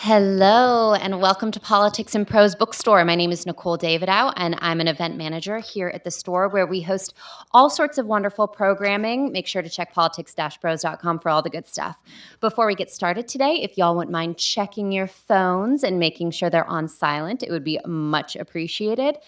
Hello, and welcome to Politics and Prose bookstore. My name is Nicole Davidow, and I'm an event manager here at the store where we host all sorts of wonderful programming. Make sure to check politics-prose.com for all the good stuff. Before we get started today, if y'all wouldn't mind checking your phones and making sure they're on silent, it would be much appreciated.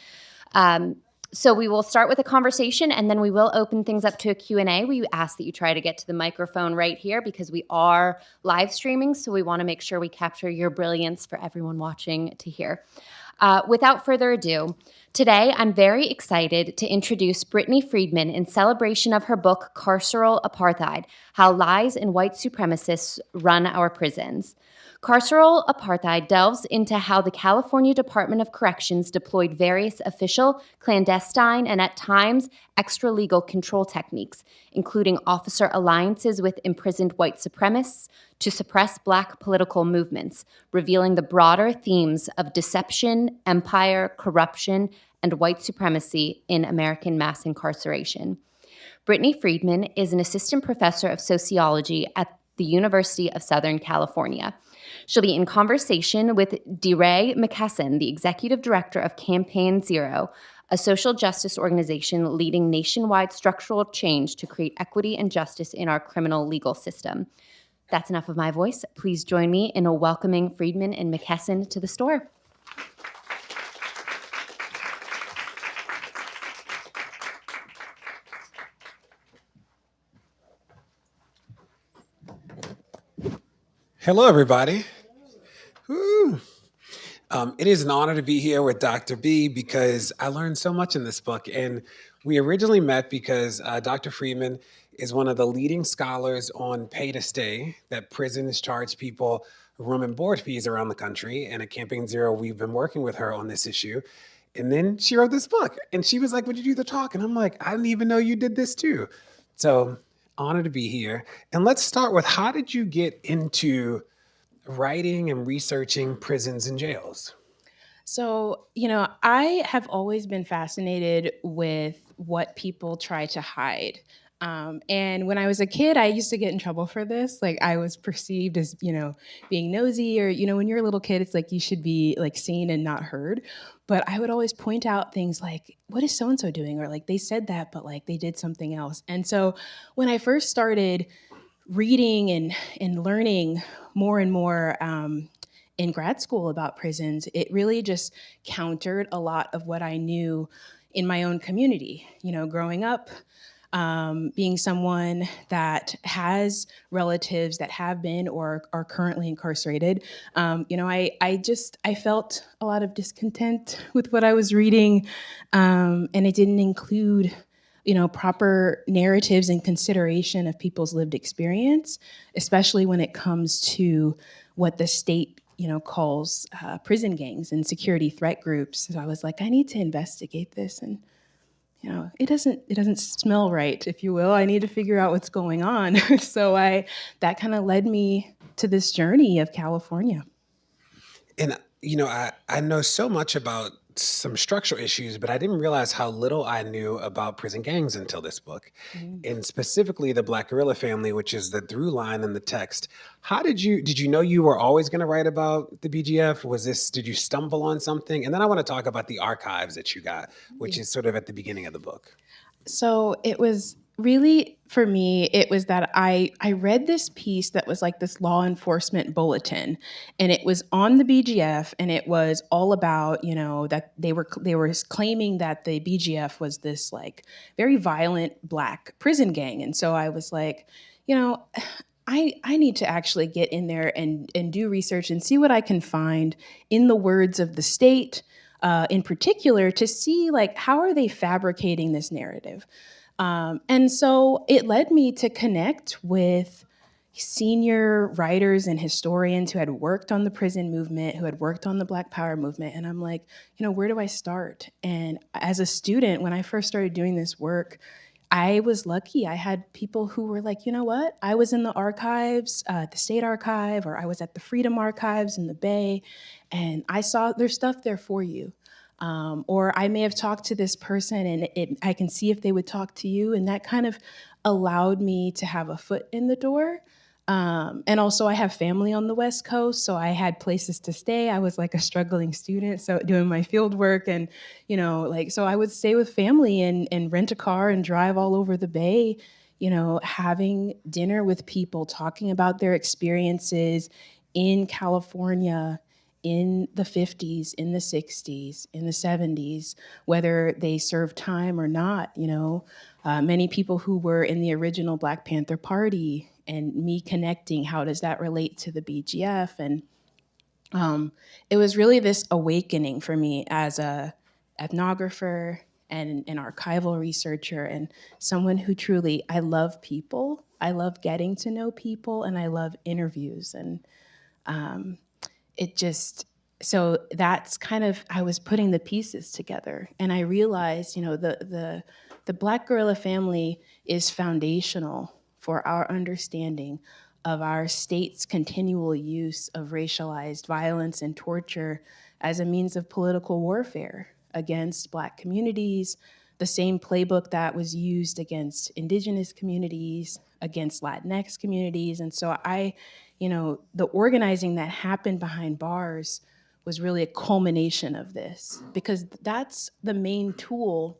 So we will start with a conversation, and then we will open things up to a Q&A. We ask that you try to get to the microphone right here because we are live streaming, so we want to make sure we capture your brilliance for everyone watching to hear. Without further ado, today I'm very excited to introduce Brittany Friedman in celebration of her book, Carceral Apartheid: How Lies and White Supremacists Run Our Prisons. Carceral Apartheid delves into how the California Department of Corrections deployed various official, clandestine, and at times extralegal control techniques, including officer alliances with imprisoned white supremacists to suppress Black political movements, revealing the broader themes of deception, empire, corruption, and white supremacy in American mass incarceration. Brittany Friedman is an assistant professor of sociology at the University of Southern California. She'll be in conversation with DeRay Mckesson, the executive director of Campaign Zero, a social justice organization leading nationwide structural change to create equity and justice in our criminal legal system. That's enough of my voice. Please join me in welcoming Friedman and Mckesson to the store. Hello, everybody. Woo. It is an honor to be here with Dr. B because I learned so much in this book. And we originally met because Dr. Friedman is one of the leading scholars on pay to stay, that prisons charge people room and board fees around the country. And at Campaign Zero, we've been working with her on this issue. And then she wrote this book and she was like, "Would you do the talk?" And I'm like, "I didn't even know you did this too." So honored to be here. And let's start with, how did you get into writing and researching prisons and jails? So, I have always been fascinated with what people try to hide. And when I was a kid, I used to get in trouble for this. Like, I was perceived as, being nosy, or, when you're a little kid, it's like you should be like seen and not heard. But I would always point out things like, what is so and so doing? Or like, they said that, but like they did something else. And so when I first started reading and learning more and more, in grad school about prisons, it really just countered a lot of what I knew in my own community. Growing up, being someone that has relatives that have been or are currently incarcerated, I felt a lot of discontent with what I was reading, and it didn't include proper narratives and consideration of people's lived experience, especially when it comes to what the state calls prison gangs and security threat groups. So I was like, I need to investigate this, and it doesn't smell right, if you will. I need to figure out what's going on. So that kind of led me to this journey of California. And, I know so much about some structural issues, but I didn't realize how little I knew about prison gangs until this book, Mhm. and specifically the Black Guerilla Family, which is the through line in the text. Did you know you were always going to write about the BGF? Did you stumble on something? And then I want to talk about the archives that you got, which Yeah. is sort of at the beginning of the book. So it was really, for me, it was that I read this piece that was like this law enforcement bulletin, and it was on the BGF, and it was all about that they were claiming that the BGF was this like very violent Black prison gang. And so I was like, you know. I need to actually get in there and do research and see what I can find in the words of the state, in particular, to see like how are they fabricating this narrative. And so it led me to connect with senior writers and historians who had worked on the prison movement, who had worked on the Black Power movement. And I'm like, where do I start? And as a student, when I first started doing this work, I was lucky. I had people who were like, you know what? I was in the archives, the state archive, or I was at the Freedom Archives in the Bay, and I saw there's stuff there for you. Or I may have talked to this person, and I can see if they would talk to you. And that kind of allowed me to have a foot in the door. And also, I have family on the West Coast, so I had places to stay. I was like a struggling student, so doing my field work, and so I would stay with family and rent a car and drive all over the Bay. Having dinner with people, talking about their experiences in California in the 50s, in the 60s, in the 70s, whether they served time or not. Many people who were in the original Black Panther Party, and me connecting, how does that relate to the BGF? And it was really this awakening for me as a ethnographer and an archival researcher, and someone who truly, I love people. I love getting to know people, and I love interviews. And it just, so that's kind of, I was putting the pieces together, and I realized, the Black Guerilla Family is foundational for our understanding of our state's continual use of racialized violence and torture as a means of political warfare against Black communities, the same playbook that was used against Indigenous communities, against Latinx communities. And so the organizing that happened behind bars was really a culmination of this, because that's the main tool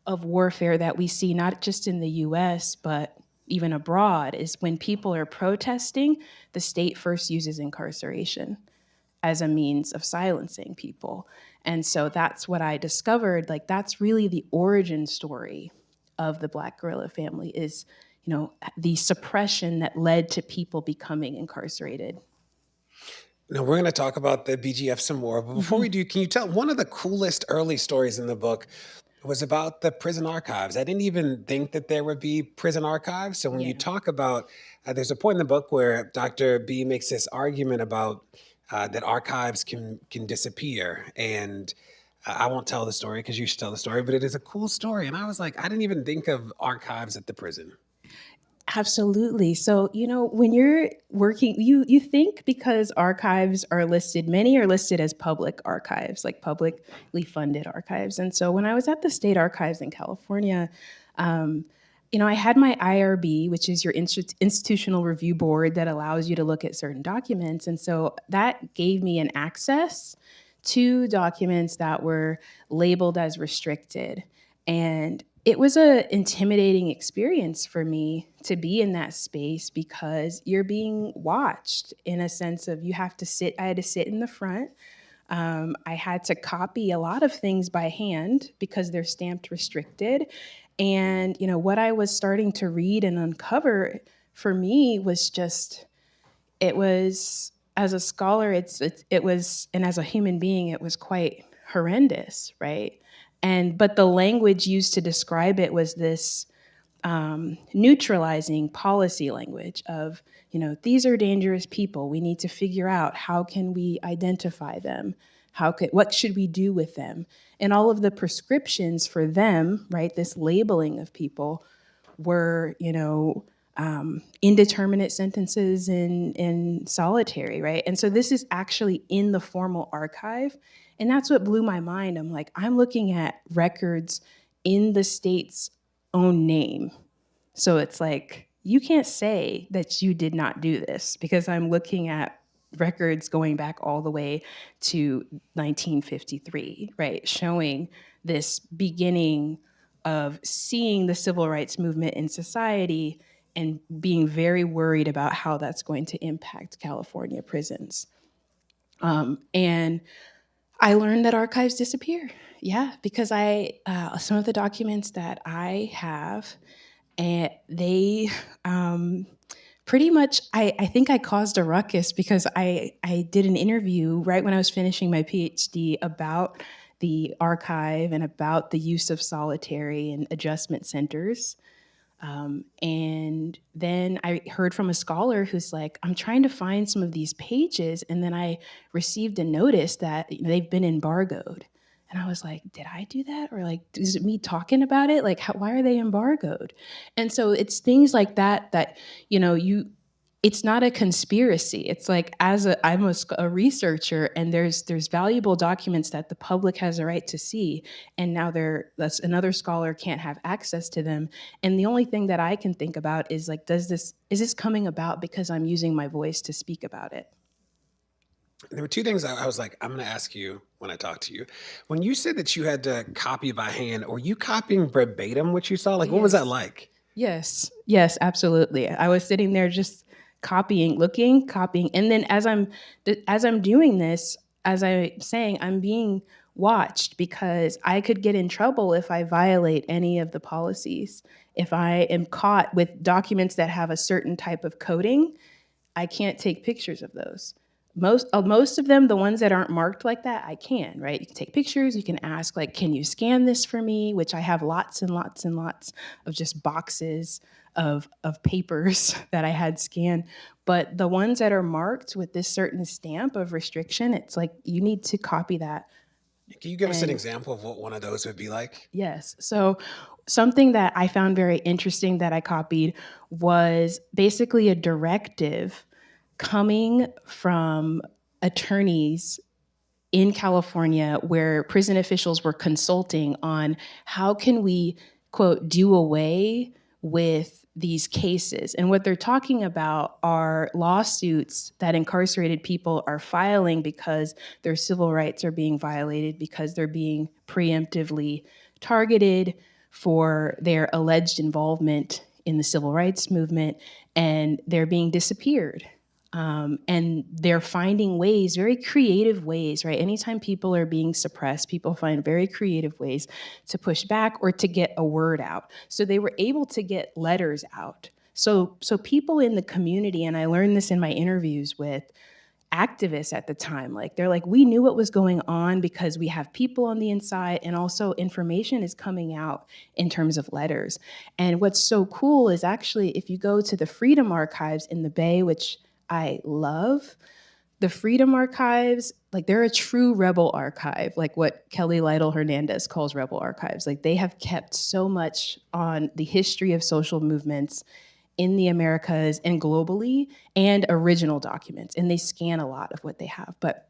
of warfare that we see, not just in the US, but even abroad, is when people are protesting, the state first uses incarceration as a means of silencing people. And so that's what I discovered, like that's really the origin story of the Black Guerilla Family, is the suppression that led to people becoming incarcerated. Now, we're going to talk about the BGF some more, but before we do, can you tell, one of the coolest early stories in the book was about the prison archives. I didn't even think that there would be prison archives. So when you talk about, there's a point in the book where Dr. B makes this argument about that archives can disappear. And I won't tell the story because you should tell the story, but it is a cool story. And I was like, I didn't even think of archives at the prison. Absolutely. So, when you're working, you think, because archives are listed, many are listed as public archives, like publicly funded archives. And so when I was at the state archives in California, I had my IRB, which is your institutional review board that allows you to look at certain documents. And so that gave me an access to documents that were labeled as restricted. And it was an intimidating experience for me to be in that space, because you're being watched in a sense of, I had to sit in the front. I had to copy a lot of things by hand because they're stamped restricted. And, what I was starting to read and uncover for me was just, it was, as a scholar, it was, and as a human being, it was quite horrendous, right? But the language used to describe it was this neutralizing policy language of, these are dangerous people. We need to figure out, how can we identify them? What should we do with them? And all of the prescriptions for them, right? This labeling of people were, indeterminate sentences in solitary, right? And so this is actually in the formal archive. And that's what blew my mind. I'm like, I'm looking at records in the state's own name. So it's like, you can't say that you did not do this, because I'm looking at records going back all the way to 1953, right? Showing this beginning of seeing the civil rights movement in society and being very worried about how that's going to impact California prisons. And I learned that archives disappear. Yeah, because some of the documents that I have, and they pretty much, I think I caused a ruckus, because I did an interview right when I was finishing my PhD about the archive and about the use of solitary and adjustment centers. And then I heard from a scholar who's like, I'm trying to find some of these pages. And then I received a notice that they've been embargoed. And I was like, did I do that? Or like, is it me talking about it? Like, why are they embargoed? And so it's things like that, you it's not a conspiracy. It's like, I'm a researcher, and there's valuable documents that the public has a right to see, and now that's another scholar can't have access to them. And the only thing that I can think about is like, is this coming about because I'm using my voice to speak about it? There were two things I was like, I'm going to ask you when I talk to you. When you said that you had to copy by hand, were you copying verbatim what you saw? Like, what was that like? Yes, absolutely. I was sitting there just copying, looking, copying, and then as I'm doing this, as I'm saying, I'm being watched because I could get in trouble if I violate any of the policies. If I am caught with documents that have a certain type of coding, I can't take pictures of those. Most of them, the ones that aren't marked like that, I can, right? You can take pictures, you can ask, like, can you scan this for me? Which I have lots and lots and lots of just boxes of papers that I had scanned. But the ones that are marked with this certain stamp of restriction, it's like you need to copy that. Can you give us an And example of what one of those would be like? yes. So something that I found very interesting that I copied was basically a directive coming from attorneys in California where prison officials were consulting on how can we, quote, do away with these cases. And what they're talking about are lawsuits that incarcerated people are filing because their civil rights are being violated, because they're being preemptively targeted for their alleged involvement in the civil rights movement, and they're being disappeared. And they're finding ways, very creative ways, right? Anytime people are being suppressed, people find very creative ways to push back or to get a word out. So they were able to get letters out. So people in the community, and I learned this in my interviews with activists at the time, like they're like, we knew what was going on because we have people on the inside, and also information is coming out in terms of letters. And what's so cool is actually, if you go to the Freedom Archives in the Bay, which I love, the Freedom Archives, like they're a true rebel archive, like what Kelly Lytle Hernandez calls rebel archives. Like they have kept so much on the history of social movements in the Americas and globally, and original documents. And they scan a lot of what they have. But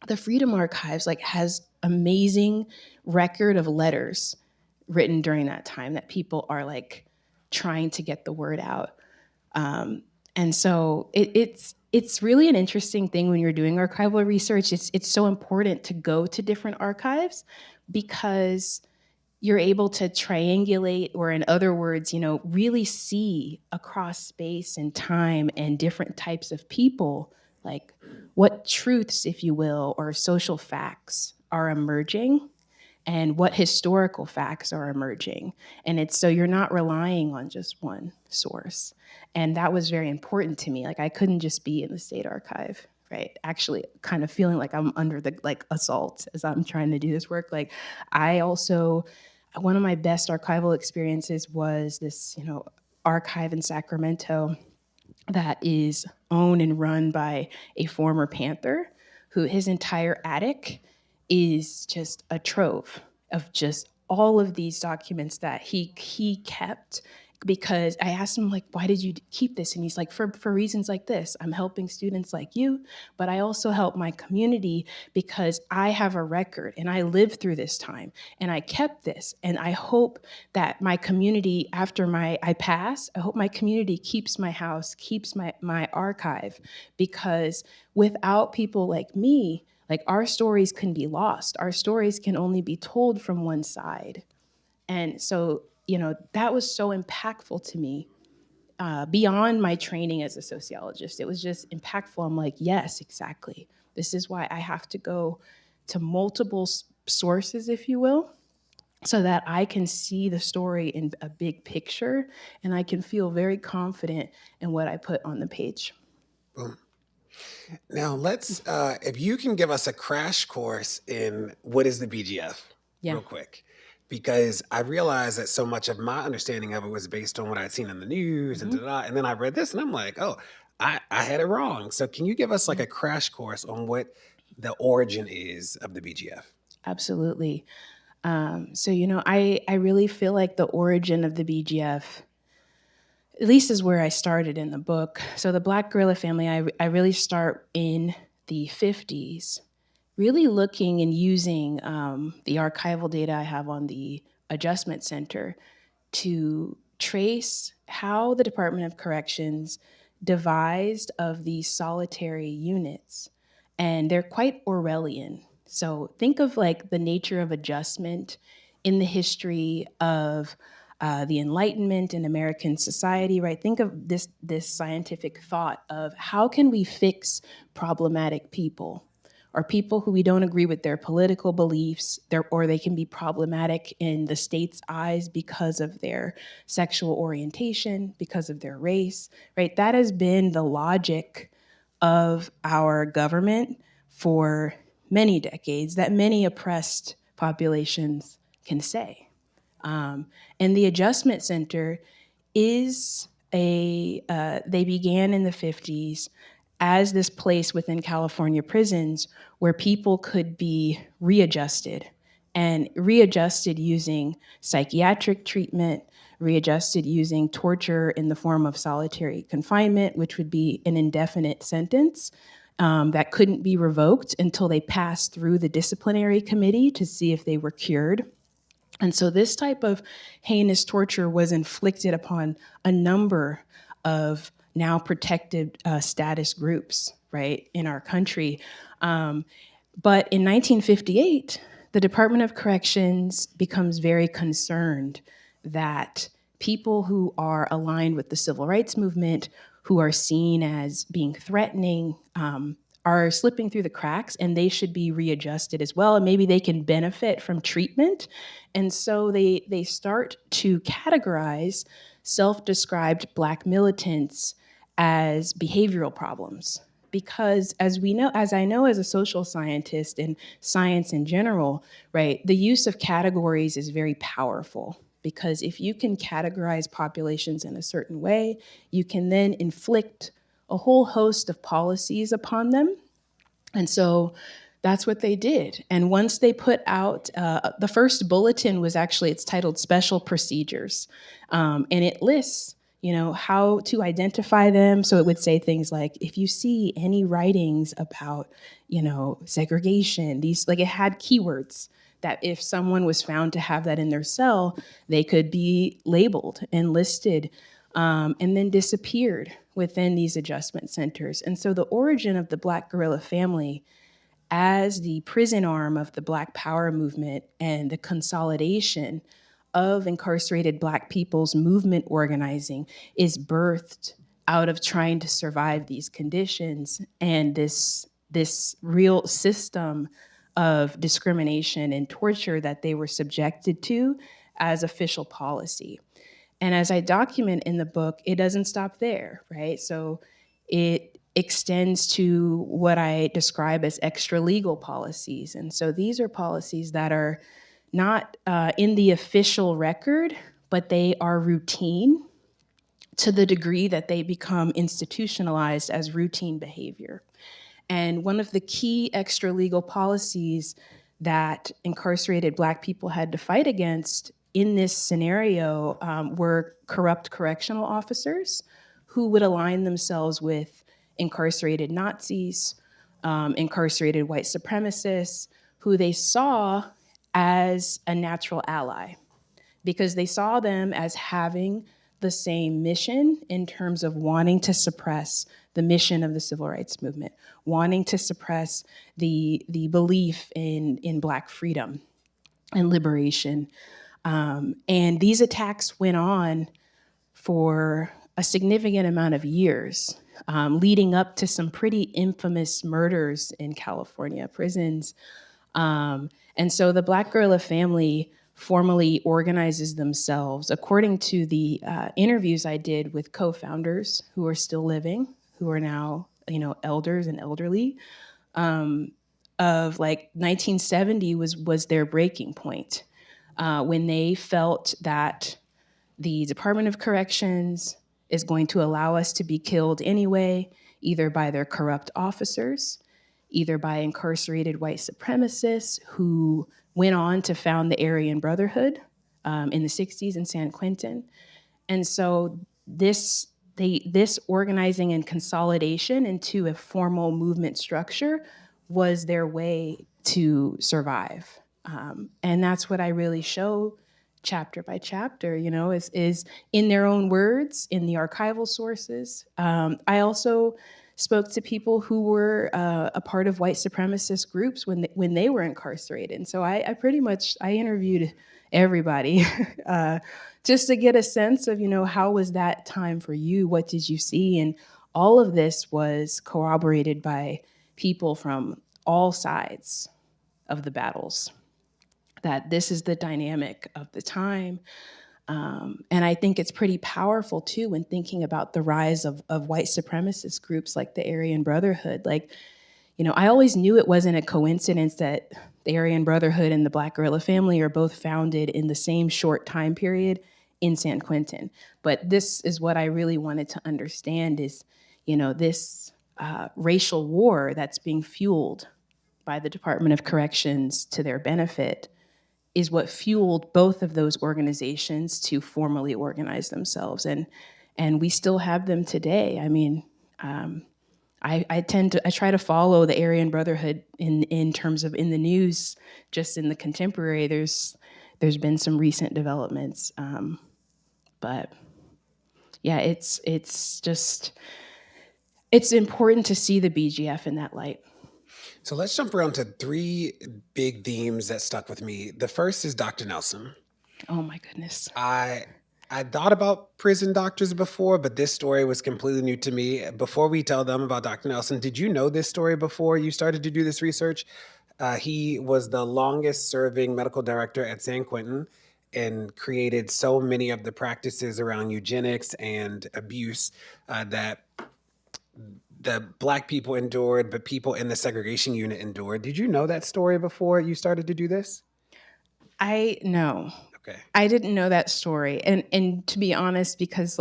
the Freedom Archives like has amazing record of letters written during that time that people are like trying to get the word out. And so it's really an interesting thing when you're doing archival research. It's so important to go to different archives because you're able to triangulate, or in other words, really see across space and time and different types of people, like what truths, if you will, or social facts are emerging and what historical facts are emerging. And it's so you're not relying on just one source. And that was very important to me. Like I couldn't just be in the state archive, right? Actually kind of feeling like I'm under the like assault as I'm trying to do this work. Like I also, one of my best archival experiences was this, archive in Sacramento that is owned and run by a former Panther who his entire attic is just a trove of just all of these documents that he kept. Because I asked him, like, why did you keep this? And he's like, for reasons like this. I'm helping students like you, but I also help my community because I have a record and I lived through this time and I kept this. And I hope that my community, after I pass, I hope my community keeps my house, keeps my archive, because without people like me, like our stories can be lost. Our stories can only be told from one side. And so, that was so impactful to me, beyond my training as a sociologist. It was just impactful. I'm like, yes, exactly. This is why I have to go to multiple sources, if you will, so that I can see the story in a big picture and I can feel very confident in what I put on the page. Boom. Now if you can give us a crash course in what is the BGF, Yeah. real quick, because I realized that so much of my understanding of it was based on what I'd seen in the news and da-da-da, and then I read this and I'm like, oh, I had it wrong. So can you give us like a crash course on what the origin is of the BGF? Absolutely. So, I really feel like the origin of the BGF, at least is where I started in the book. So the Black Guerilla Family, I really start in the 50s, really looking and using the archival data I have on the Adjustment Center to trace how the Department of Corrections devised of these solitary units. And they're quite Orwellian. So think of like the nature of adjustment in the history of the Enlightenment in American society, right? Think of this scientific thought of how can we fix problematic people, or people who we don't agree with their political beliefs, or they can be problematic in the state's eyes because of their sexual orientation, because of their race, right? That has been the logic of our government for many decades, that many oppressed populations can say. And the Adjustment Center is they began in the 50s as this place within California prisons where people could be readjusted, and readjusted using psychiatric treatment, readjusted using torture in the form of solitary confinement, which would be an indefinite sentence that couldn't be revoked until they passed through the disciplinary committee to see if they were cured. And so this type of heinous torture was inflicted upon a number of now protected status groups, right, in our country. But in 1958, the Department of Corrections becomes very concerned that people who are aligned with the civil rights movement, who are seen as being threatening, are slipping through the cracks, and they should be readjusted as well. And maybe they can benefit from treatment. And so they start to categorize self-described Black militants as behavioral problems. Because as I know as a social scientist and science in general, right, the use of categories is very powerful. Because if you can categorize populations in a certain way, you can then inflict a whole host of policies upon them. And so that's what they did. And once they put out, the first bulletin was actually, it's titled Special Procedures. And it lists, how to identify them. So it would say things like, if you see any writings about, segregation, it had keywords that if someone was found to have that in their cell, they could be labeled and listed and then disappeared within these adjustment centers. And so the origin of the Black Guerilla Family as the prison arm of the Black Power movement and the consolidation of incarcerated Black people's movement organizing is birthed out of trying to survive these conditions and this real system of discrimination and torture that they were subjected to as official policy. And as I document in the book, it doesn't stop there, right? So it extends to what I describe as extralegal policies. And so these are policies that are not in the official record, but they are routine to the degree that they become institutionalized as routine behavior. And one of the key extralegal policies that incarcerated Black people had to fight against in this scenario were corrupt correctional officers who would align themselves with incarcerated Nazis, incarcerated white supremacists, who they saw as a natural ally because they saw them as having the same mission in terms of wanting to suppress the mission of the civil rights movement, wanting to suppress the belief in Black freedom and liberation. And these attacks went on for a significant amount of years, leading up to some pretty infamous murders in California prisons. And so the Black Guerilla Family formally organizes themselves according to the interviews I did with co-founders who are still living, who are now, elders and elderly. Of like 1970 was their breaking point when they felt that the Department of Corrections is going to allow us to be killed anyway, either by their corrupt officers, either by incarcerated white supremacists who went on to found the Aryan Brotherhood in the 60s in San Quentin. And so this organizing and consolidation into a formal movement structure was their way to survive. And that's what I really show chapter by chapter, is in their own words, in the archival sources. I also spoke to people who were a part of white supremacist groups when they were incarcerated. And so I interviewed everybody just to get a sense of, how was that time for you? What did you see? And all of this was corroborated by people from all sides of the battles, that this is the dynamic of the time. And I think it's pretty powerful, too, when thinking about the rise of white supremacist groups like the Aryan Brotherhood. Like, I always knew it wasn't a coincidence that the Aryan Brotherhood and the Black Guerilla Family are both founded in the same short time period in San Quentin. But this is what I really wanted to understand is, this racial war that's being fueled by the Department of Corrections to their benefit is what fueled both of those organizations to formally organize themselves. And we still have them today. I mean, I try to follow the Aryan Brotherhood in terms of in the news, just in the contemporary. There's been some recent developments, but yeah, it's important to see the BGF in that light. So let's jump around to three big themes that stuck with me. The first is Dr. Nelson. Oh my goodness. I thought about prison doctors before, but this story was completely new to me. Before we tell them about Dr. Nelson, did you know this story before you started to do this research? He was the longest serving medical director at San Quentin and created so many of the practices around eugenics and abuse that the Black people endured, but people in the segregation unit endured. Did you know that story before you started to do this? No. Okay. I didn't know that story. And to be honest, because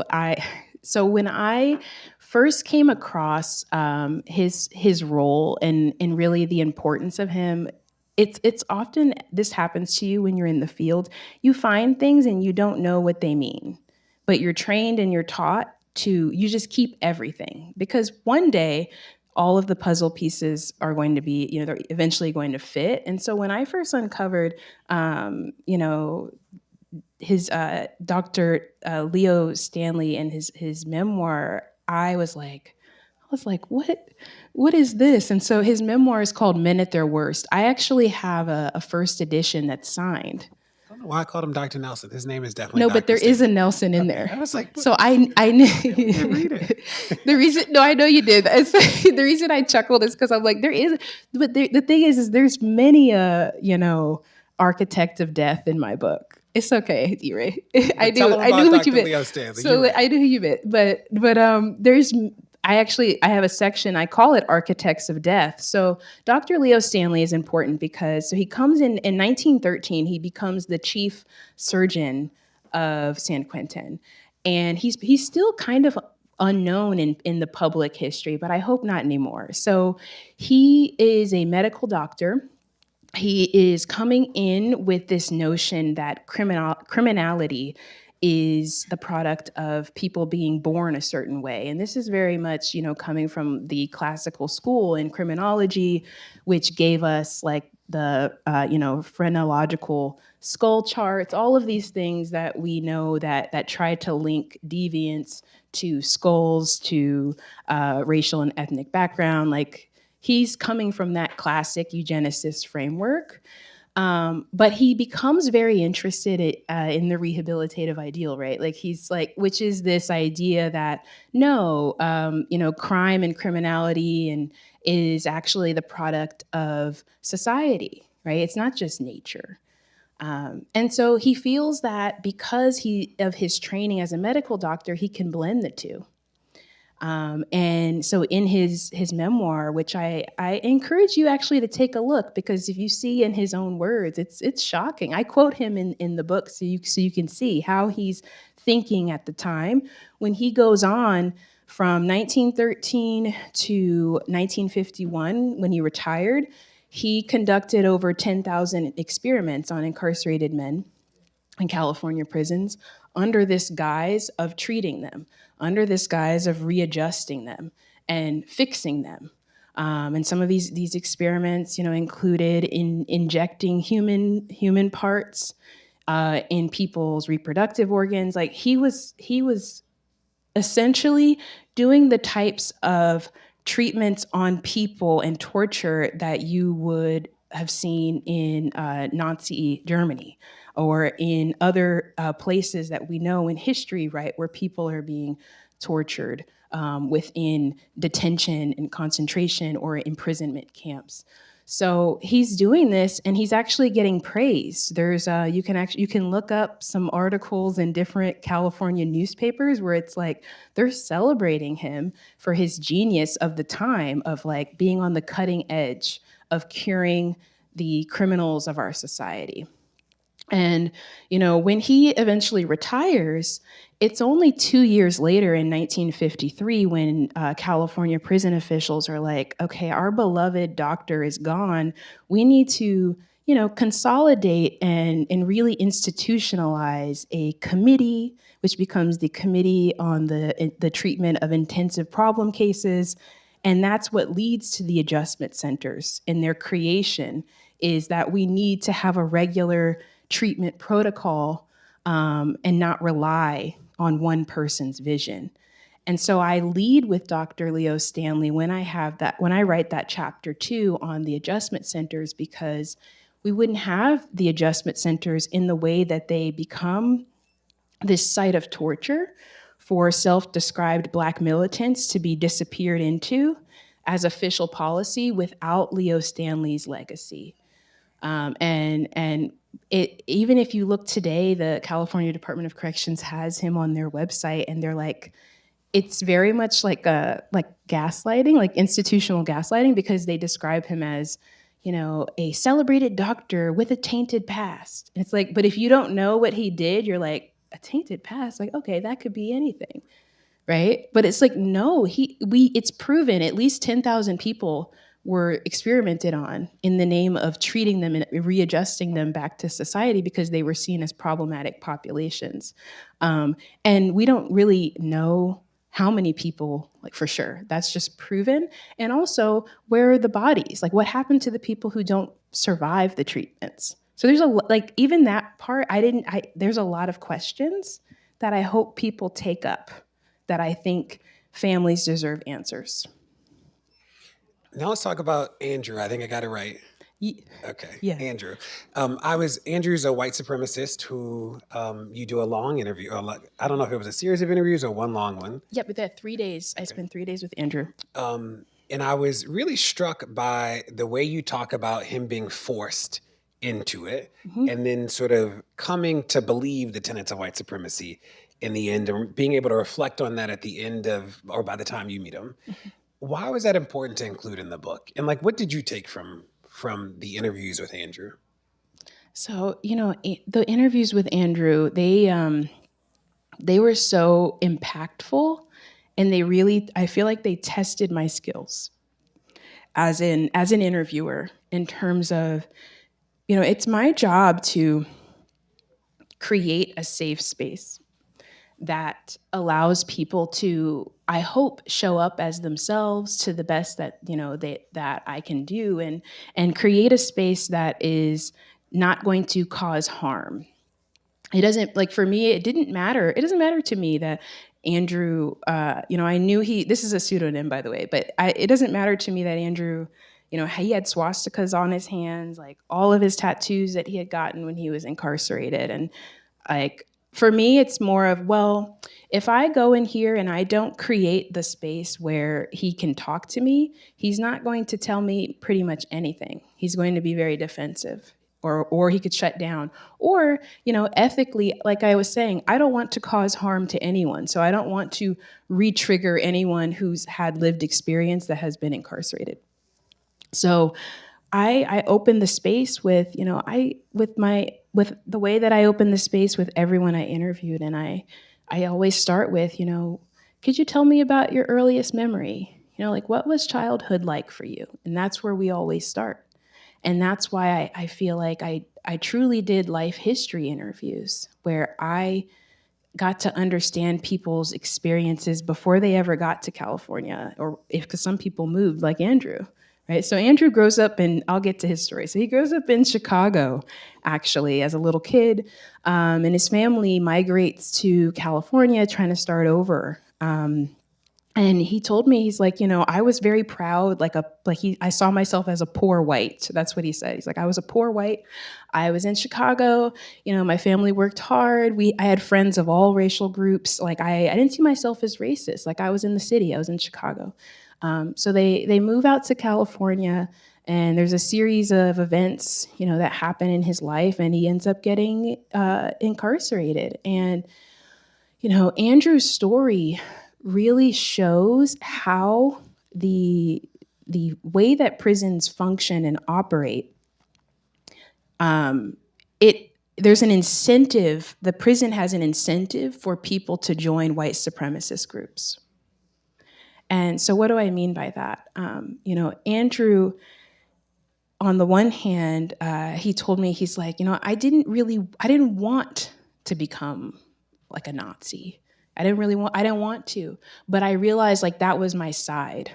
when I first came across his role and really the importance of him, it's often, this happens to you when you're in the field. You find things and you don't know what they mean, but you're trained and you're taught you just keep everything, because one day all of the puzzle pieces are going to be, they're eventually going to fit. And so when I first uncovered, his Dr. Leo Stanley and his memoir, I was like, what is this? And so his memoir is called Men at Their Worst. I actually have a first edition that's signed. I don't know why I called him Dr. Nelson. His name is definitely no, Dr. but there Stanley. is a Nelson in there. I was like, so I knew. read it. The reason, no, I know you did. The reason I chuckled is because I'm like, there is, but the thing is there's many architect of death in my book. It's okay, DeRay. I knew what you meant. So right. I knew who you meant, but there's. I have a section, I call it Architects of Death. So Dr. Leo Stanley is important because he comes in 1913, he becomes the chief surgeon of San Quentin. And he's still kind of unknown in the public history, but I hope not anymore. So he is a medical doctor. He is coming in with this notion that criminality is the product of people being born a certain way. And this is very much, coming from the classical school in criminology, which gave us like the, phrenological skull charts, all of these things that we know that try to link deviance to skulls, to racial and ethnic background. Like, he's coming from that classic eugenicist framework. But he becomes very interested in the rehabilitative ideal, right? Like, he's like, which is this idea that no, crime and criminality and is actually the product of society, right? It's not just nature. And so he feels that because of his training as a medical doctor, he can blend the two. And so in his memoir, which I encourage you actually to take a look, because if you see in his own words, it's shocking. I quote him in the book so you can see how he's thinking at the time when he goes on from 1913 to 1951 when he retired. He conducted over 10,000 experiments on incarcerated men. in California prisons under this guise of treating them, under this guise of readjusting them and fixing them. And some of these experiments, included in injecting human parts in people's reproductive organs. Like he was essentially doing the types of treatments on people and torture that you would have seen in Nazi Germany or in other places that we know in history, right, where people are being tortured within detention and concentration or imprisonment camps. So he's doing this, and he's actually getting praised. There's you can look up some articles in different California newspapers where it's like they're celebrating him for his genius of the time of like being on the cutting edge of curing the criminals of our society. And, when he eventually retires, it's only 2 years later in 1953 when California prison officials are like, okay, our beloved doctor is gone. We need to, consolidate and really institutionalize a committee, which becomes the Committee on the Treatment of Intensive Problem Cases. And that's what leads to the adjustment centers and their creation, is that we need to have a regular treatment protocol and not rely on one person's vision. And so I lead with Dr. Leo Stanley when I write that chapter 2 on the adjustment centers, because we wouldn't have the adjustment centers in the way that they become this site of torture for self-described Black militants to be disappeared into as official policy without Leo Stanley's legacy. And even if you look today, the California Department of Corrections has him on their website, and they're like, it's very much like gaslighting, like institutional gaslighting, because they describe him as, a celebrated doctor with a tainted past. And it's like, but if you don't know what he did, you're like, a tainted past? Like, okay, that could be anything, right? But it's like, no, it's proven at least 10,000 people were experimented on in the name of treating them and readjusting them back to society because they were seen as problematic populations. And we don't really know how many people, like, for sure. That's just proven. And also, where are the bodies? Like, what happened to the people who don't survive the treatments? So there's even that part, there's a lot of questions that I hope people take up, that I think families deserve answers. Now let's talk about Andrew. I think I got it right. Okay, yeah. Andrew. Andrew's a white supremacist who you do a long interview. I don't know if it was a series of interviews or one long one. Yeah, but that 3 days. Okay. I spent 3 days with Andrew. And I was really struck by the way you talk about him being forced into it, and then sort of coming to believe the tenets of white supremacy in the end, and being able to reflect on that at the end of, or by the time you meet him. Why was that important to include in the book? And what did you take from the interviews with Andrew? So, the interviews with Andrew, they were so impactful, and I feel like they tested my skills as an interviewer, in terms of, it's my job to create a safe space that allows people to, I hope, show up as themselves to the best that that I can do, and create a space that is not going to cause harm. It doesn't, for me, it didn't matter. It doesn't matter to me that Andrew, I knew this is a pseudonym, by the way, but it doesn't matter to me that Andrew, he had swastikas on his hands, like all of his tattoos that he had gotten when he was incarcerated. And for me, it's more of, well, if I go in here and I don't create the space where he can talk to me, he's not going to tell me pretty much anything. He's going to be very defensive, or he could shut down. Or, ethically, like I was saying, I don't want to cause harm to anyone. So I don't want to re-trigger anyone who's had lived experience that has been incarcerated. So I open the space with, with the way that I open the space with everyone I interviewed. And I always start with, could you tell me about your earliest memory? What was childhood like for you? And that's where we always start. And that's why I feel like I truly did life history interviews where I got to understand people's experiences before they ever got to California, or if, because some people moved, like Andrew, right? So Andrew grows up in, I'll get to his story. So he grows up in Chicago, actually, as a little kid, and his family migrates to California trying to start over. And he told me, he's like, I was very proud, I saw myself as a poor white. That's what he said. He's like, I was a poor white. I was in Chicago. My family worked hard. I had friends of all racial groups. Like I didn't see myself as racist. Like I was in the city. I was in Chicago. So they move out to California, and there's a series of events, that happen in his life, and he ends up getting incarcerated. And Andrew's story really shows how the way that prisons function and operate, there's an incentive. The prison has an incentive for people to join white supremacist groups. And so what do I mean by that? Andrew, on the one hand, he told me, he's like, I didn't want to become like a Nazi. I didn't want to, but I realized like that was my side.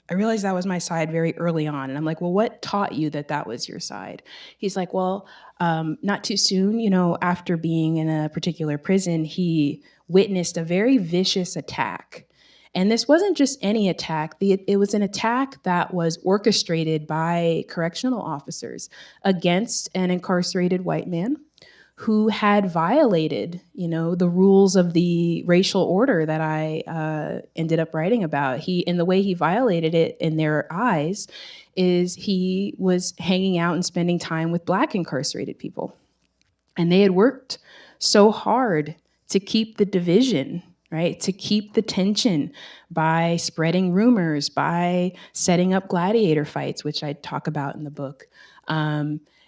I realized that was my side very early on. And I'm like, well, what taught you that was your side? He's like, well, not too soon, after being in a particular prison, he witnessed a very vicious attack. And this wasn't just any attack. It was an attack that was orchestrated by correctional officers against an incarcerated white man who had violated, the rules of the racial order that I ended up writing about. And the way he violated it in their eyes is he was hanging out and spending time with Black incarcerated people. And they had worked so hard to keep the division, right? To keep the tension by spreading rumors, by setting up gladiator fights, which I talk about in the book.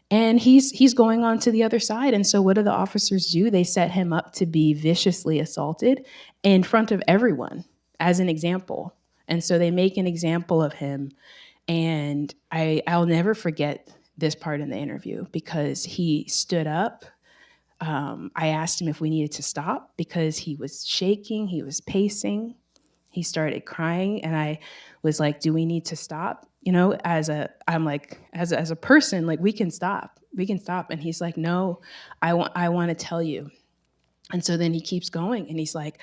And he's going on to the other side. And so what do the officers do? They set him up to be viciously assaulted in front of everyone as an example. And so they make an example of him. And I'll never forget this part in the interview because he stood up. I asked him if we needed to stop because he was shaking, he was pacing, he started crying, and I was like, do we need to stop? As a person, like we can stop. And he's like, no, I want to tell you. And so then he keeps going, and he's like,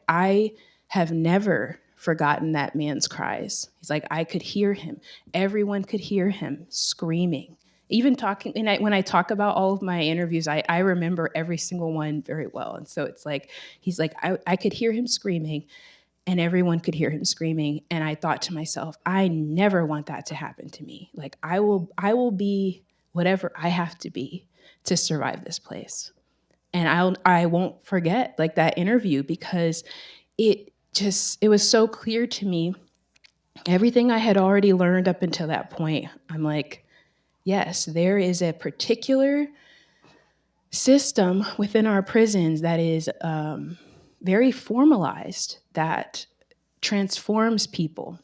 I have never forgotten that man's cries. He's like, I could hear him. Everyone could hear him screaming. Even talking, and when I talk about all of my interviews, I remember every single one very well. And so it's like, he's like, I could hear him screaming, and everyone could hear him screaming. And I thought to myself, I never want that to happen to me. Like I will be whatever I have to be to survive this place. And I won't forget like that interview because it was so clear to me. Everything I had already learned up until that point, I'm like, yes, there is a particular system within our prisons that is very formalized, that transforms people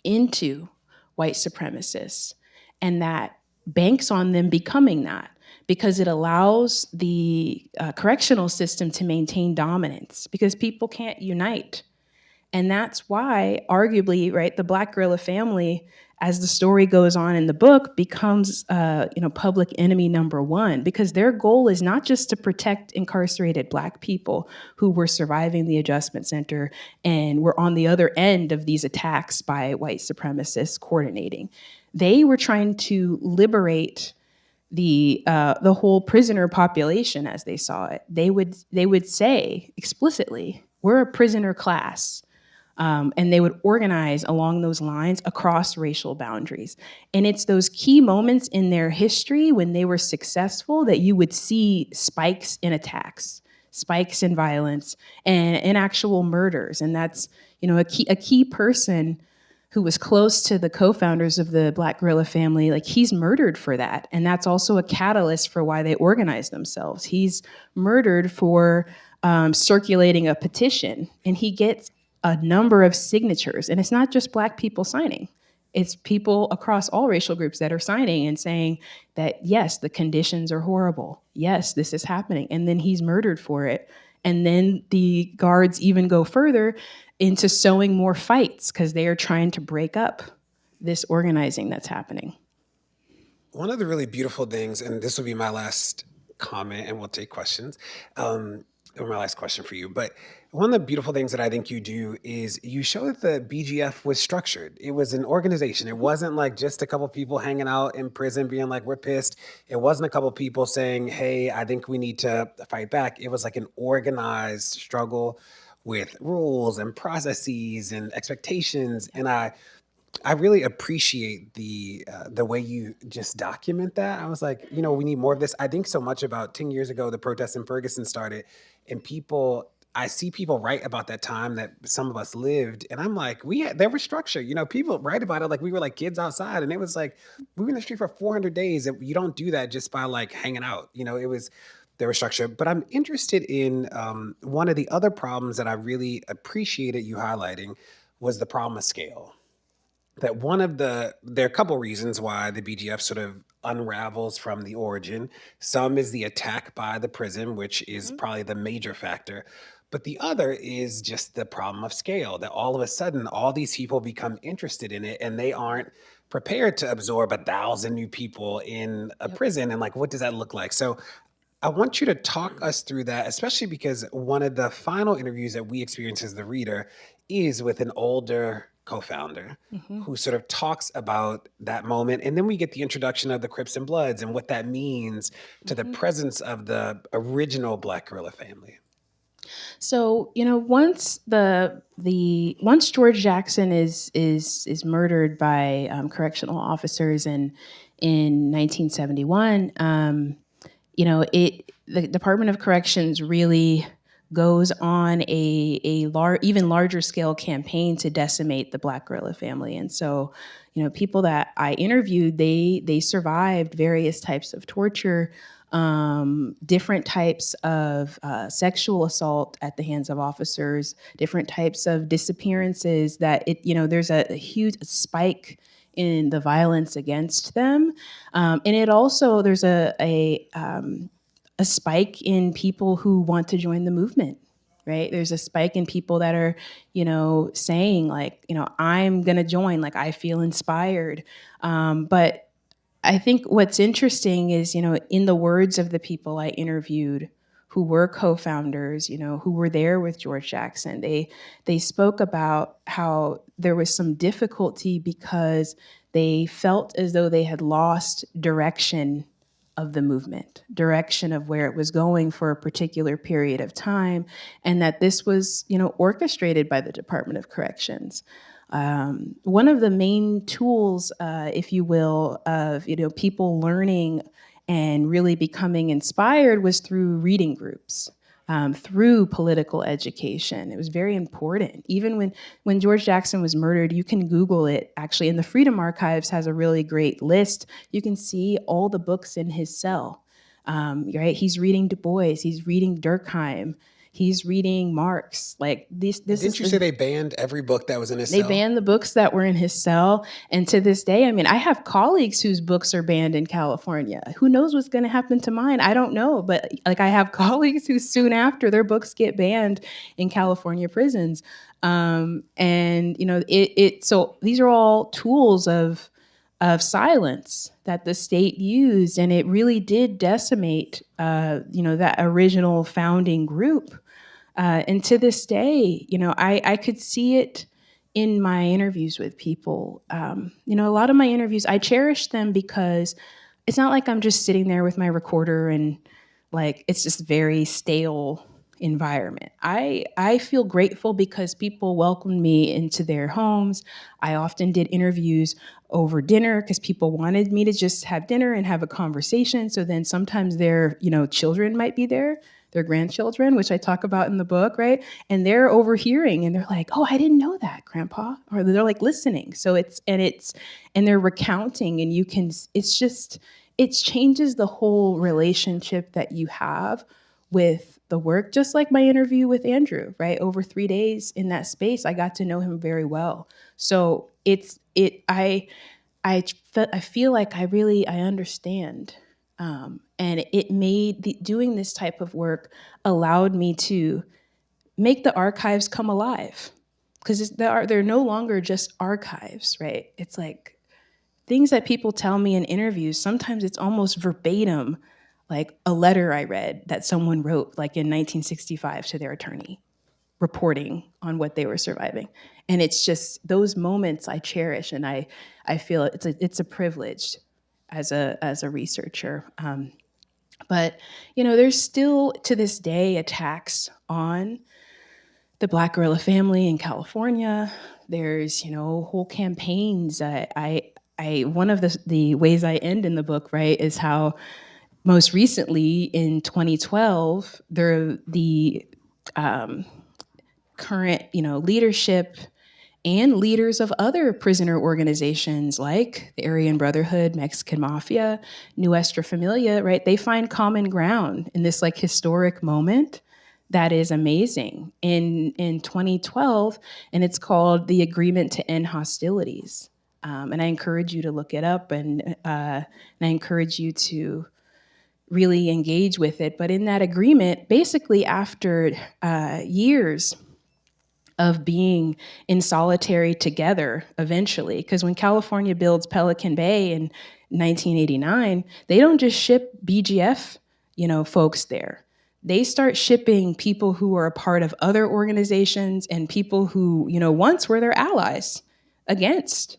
into white supremacists, and that banks on them becoming that because it allows the correctional system to maintain dominance because people can't unite. And that's why, arguably, right, the Black Guerilla Family, as the story goes on in the book, becomes public enemy number one, because their goal is not just to protect incarcerated Black people who were surviving the adjustment center and were on the other end of these attacks by white supremacists coordinating. They were trying to liberate the whole prisoner population as they saw it. They would say explicitly, we're a prisoner class. And they would organize along those lines across racial boundaries. And it's those key moments in their history when they were successful that you would see spikes in attacks, spikes in violence, and in actual murders. And that's a key person who was close to the co-founders of the Black Guerilla Family. Like he's murdered for that. And that's also a catalyst for why they organize themselves. He's murdered for circulating a petition, and he gets a number of signatures, and it's not just Black people signing. It's people across all racial groups that are signing and saying that, yes, the conditions are horrible. Yes, this is happening. And then he's murdered for it. And then the guards even go further into sowing more fights because they are trying to break up this organizing that's happening. One of the really beautiful things, and this will be my last comment and we'll take questions, or my last question for you, but one of the beautiful things that I think you do is you show that the BGF was structured. It was an organization. It wasn't like just a couple people hanging out in prison being like, we're pissed. It wasn't a couple people saying, hey, I think we need to fight back. It was like an organized struggle with rules and processes and expectations. And I really appreciate the way you just document that. I was like, you know, we need more of this. I think so much about 10 years ago, the protests in Ferguson started, and I see people write about that time that some of us lived, and I'm like, there was structure. You know, people write about it like we were like kids outside, and it was like we were in the street for 400 days. And you don't do that just by like hanging out. You know, there was structure. But I'm interested in one of the other problems that I really appreciated you highlighting was the problem of scale. That there are a couple reasons why the BGF sort of unravels from the origin. Some is the attack by the prison, which is probably the major factor. But the other is just the problem of scale, that all of a sudden, all these people become interested in it and they aren't prepared to absorb 1,000 new people in a prison. And like, what does that look like? So I want you to talk us through that, especially because one of the final interviews that we experience as the reader is with an older co-founder who sort of talks about that moment. And then we get the introduction of the Crips and Bloods and what that means to the presence of the original Black Guerilla Family. So, you know, once George Jackson is murdered by correctional officers in 1971, you know, the Department of Corrections really goes on a even larger scale campaign to decimate the Black Guerilla Family. And so, you know, people that I interviewed, they survived various types of torture, different types of sexual assault at the hands of officers, different types of disappearances. There's a huge spike in the violence against them, and it also there's a spike in people who want to join the movement, right? There's a spike in people that are, you know, saying like, you know, I'm going to join, like I feel inspired. But I think what's interesting is, you know, in the words of the people I interviewed who were co-founders, you know, who were there with George Jackson, they spoke about how there was some difficulty because they felt as though they had lost direction of the movement, direction of where it was going for a particular period of time, and that this was, you know, orchestrated by the Department of Corrections. One of the main tools, if you will, of, you know, people learning and really becoming inspired was through reading groups. Through political education. It was very important. Even when George Jackson was murdered, you can Google it. Actually, and the Freedom Archives has a really great list. You can see all the books in his cell. Right? He's reading Du Bois. He's reading Durkheim. He's reading Marx. Like this. Didn't you say they banned every book that was in his cell? They banned the books that were in his cell. And to this day, I mean, I have colleagues whose books are banned in California. Who knows what's going to happen to mine? I don't know. But like, I have colleagues who soon after their books get banned in California prisons. And you know, so these are all tools of silence that the state used, and it really did decimate, you know, that original founding group. And to this day, you know, I could see it in my interviews with people. You know, a lot of my interviews, I cherish them because it's not like I'm just sitting there with my recorder and like it's just very stale environment. I feel grateful because people welcomed me into their homes. I often did interviews over dinner because people wanted me to just have dinner and have a conversation. So then sometimes their, you know, children might be there, their grandchildren, which I talk about in the book, right? And they're overhearing and they're like, "Oh, I didn't know that, Grandpa." Or they're like listening. So and they're recounting, and it changes the whole relationship that you have with the work, just like my interview with Andrew, right? Over 3 days in that space, I got to know him very well. So I feel like I understand, and it made doing this type of work allowed me to make the archives come alive, because they're no longer just archives, right? It's like things that people tell me in interviews. Sometimes it's almost verbatim, like a letter I read that someone wrote, like in 1965, to their attorney, reporting on what they were surviving. And it's just those moments I cherish, and I feel it's a privilege as a researcher. But there's still to this day attacks on the Black Guerilla Family in California. There's whole campaigns. One of the ways I end in the book, right, is how most recently in 2012 the current leadership and leaders of other prisoner organizations like the Aryan Brotherhood, Mexican Mafia, Nuestra Familia, right? They find common ground in this like historic moment that is amazing in 2012, and it's called the Agreement to End Hostilities. And I encourage you to look it up, and I encourage you to really engage with it. But in that agreement, basically after years of being in solitary together eventually, because when California builds Pelican Bay in 1989, they don't just ship BGF, folks there. They start shipping people who are a part of other organizations and people who, once were their allies against,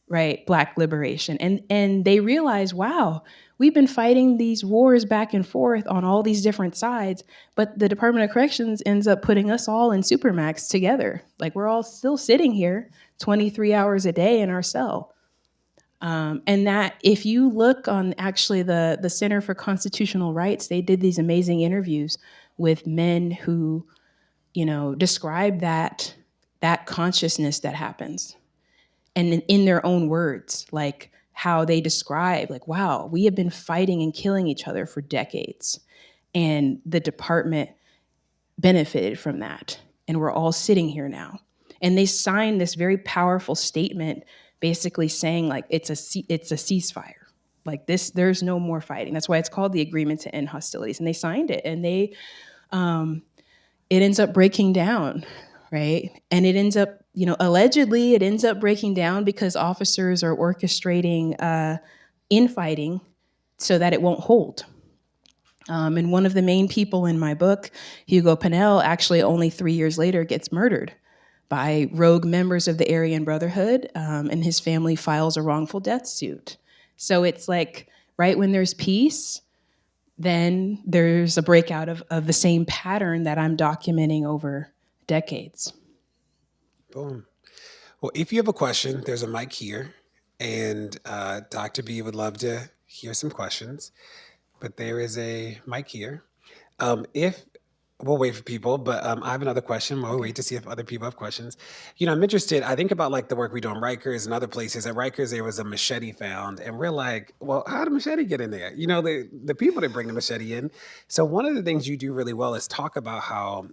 right, Black liberation. And they realize, wow, we've been fighting these wars back and forth on all these different sides, but the Department of Corrections ends up putting us all in Supermax together. Like, we're all still sitting here 23 hours a day in our cell. And that, if you look on actually the Center for Constitutional Rights, they did these amazing interviews with men who, describe that consciousness that happens. And in their own words, like how they describe, like, wow, we have been fighting and killing each other for decades. And the department benefited from that. And we're all sitting here now. And they signed this very powerful statement basically saying, like, it's a ceasefire. Like, there's no more fighting. That's why it's called the Agreement to End Hostilities. And they signed it, and it ends up breaking down, right? And it ends up, allegedly, it ends up breaking down because officers are orchestrating infighting so that it won't hold. And one of the main people in my book, Hugo Pinel, actually only 3 years later gets murdered by rogue members of the Aryan Brotherhood, and his family files a wrongful death suit. So it's like, right when there's peace, then there's a breakout of the same pattern that I'm documenting over decades. Boom. Well, if you have a question, there's a mic here, and Dr. B would love to hear some questions, but there is a mic here. If we'll wait for people, but I have another question while we wait to see if other people have questions. I'm interested. I think about like the work we do on Rikers and other places. At Rikers, there was a machete found, and we're like, well, how did machete get in there? The people that bring the machete in. So one of the things you do really well is talk about how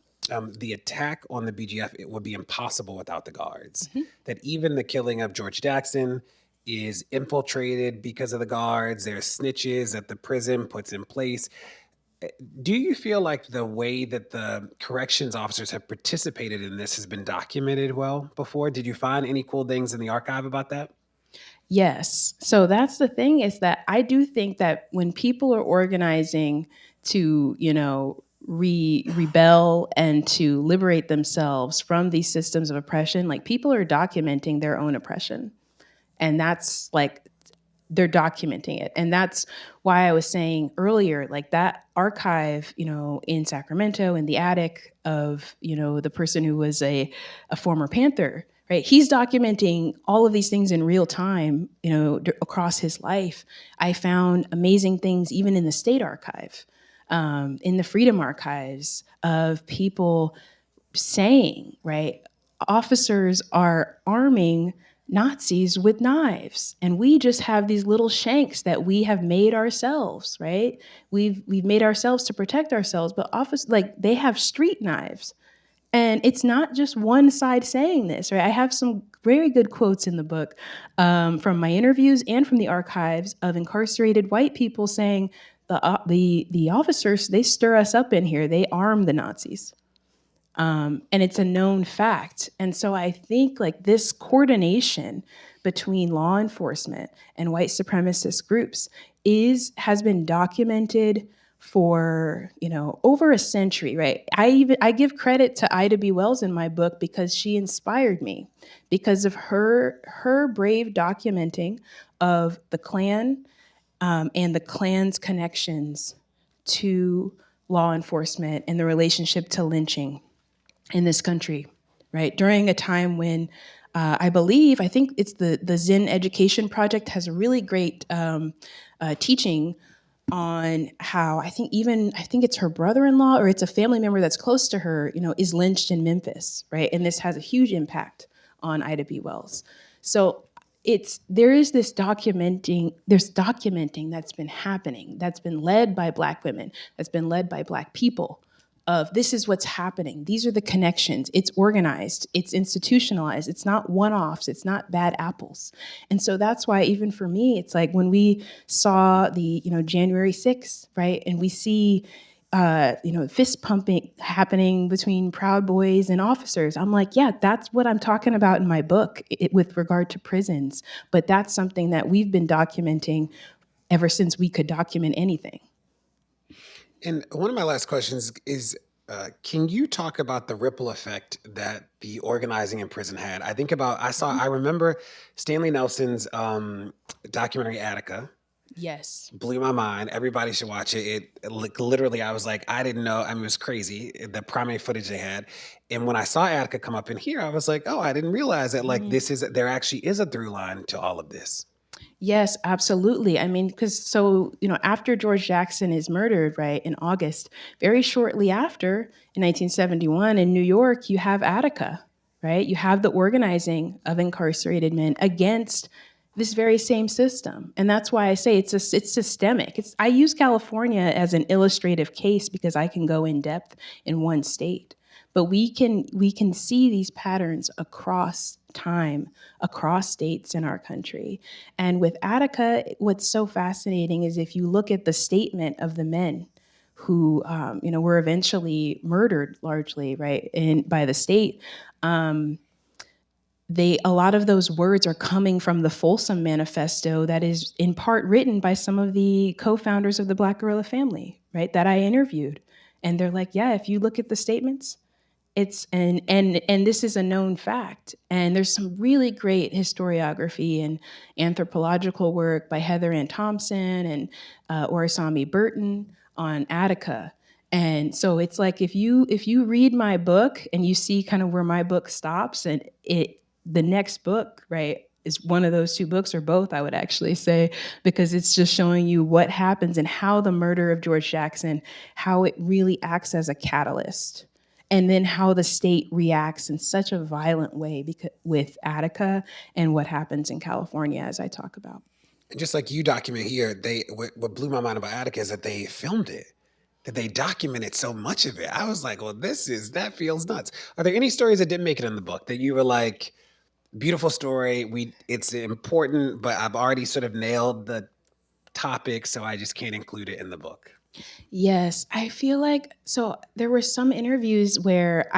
the attack on the BGF, it would be impossible without the guards. Mm-hmm. That even the killing of George Jackson is infiltrated because of the guards. There's snitches that the prison puts in place. Do you feel like the way that the corrections officers have participated in this has been documented well before? Did you find any cool things in the archive about that? Yes. So that's the thing, is that I do think that when people are organizing to, rebel and to liberate themselves from these systems of oppression, like, people are documenting their own oppression. And that's like, they're documenting it. And that's why I was saying earlier, like, that archive, in Sacramento, in the attic of, the person who was a former Panther, right? He's documenting all of these things in real time, across his life. I found amazing things even in the state archive, in the Freedom Archives, of people saying, right, officers are arming Nazis with knives, and we just have these little shanks that we have made ourselves, right? We've made ourselves to protect ourselves, but they have street knives. And it's not just one side saying this, right? I have some very good quotes in the book from my interviews and from the archives of incarcerated white people saying the officers, they stir us up in here. They arm the Nazis. And it's a known fact. And so I think like this coordination between law enforcement and white supremacist groups has been documented for over a century, right? I give credit to Ida B. Wells in my book because she inspired me because of her brave documenting of the Klan and the Klan's connections to law enforcement and the relationship to lynching in this country, right? During a time when I think it's the Zen Education Project has a really great teaching on how I think it's her brother-in-law or it's a family member that's close to her, is lynched in Memphis, right? And this has a huge impact on Ida B. Wells. So there's documenting that's been happening, that's been led by Black women, that's been led by Black people, of this is what's happening. These are the connections. It's organized. It's institutionalized. It's not one-offs. It's not bad apples. And so that's why even for me, it's like when we saw the January 6th, right, and we see fist pumping happening between Proud Boys and officers. I'm like, yeah, that's what I'm talking about in my book with regard to prisons. But that's something that we've been documenting ever since we could document anything. And one of my last questions is, can you talk about the ripple effect that the organizing in prison had? I remember Stanley Nelson's documentary Attica. Yes. Blew my mind. Everybody should watch it. Literally, I was like, I didn't know. I mean, it was crazy, the primary footage they had. And when I saw Attica come up in here, I was like, oh, I didn't realize that there actually is a through line to all of this. Yes, absolutely. I mean, because after George Jackson is murdered, right, in August, very shortly after, in 1971, in New York, you have Attica, right? You have the organizing of incarcerated men against this very same system. And that's why I say it's systemic. I use California as an illustrative case because I can go in depth in one state. But we can see these patterns across time, across states in our country. And with Attica, what's so fascinating is if you look at the statement of the men who were eventually murdered largely, right, by the state, a lot of those words are coming from the Folsom Manifesto that is in part written by some of the co-founders of the Black Guerilla Family, right, that I interviewed. And they're like, yeah, if you look at the statements, and this is a known fact. And there's some really great historiography and anthropological work by Heather Ann Thompson and Orasami Burton on Attica. And so it's like if you read my book and you see kind of where my book stops, and the next book, right, is one of those two books, or both, I would actually say, because it's just showing you what happens and how the murder of George Jackson, how it really acts as a catalyst. And then how the state reacts in such a violent way with Attica and what happens in California, as I talk about. And just like you document here, what blew my mind about Attica is that they filmed it, that they documented so much of it. I was like, well, that feels nuts. Are there any stories that didn't make it in the book that you were like, beautiful story, it's important, but I've already sort of nailed the topic, so I just can't include it in the book? Yes, I feel like, so there were some interviews where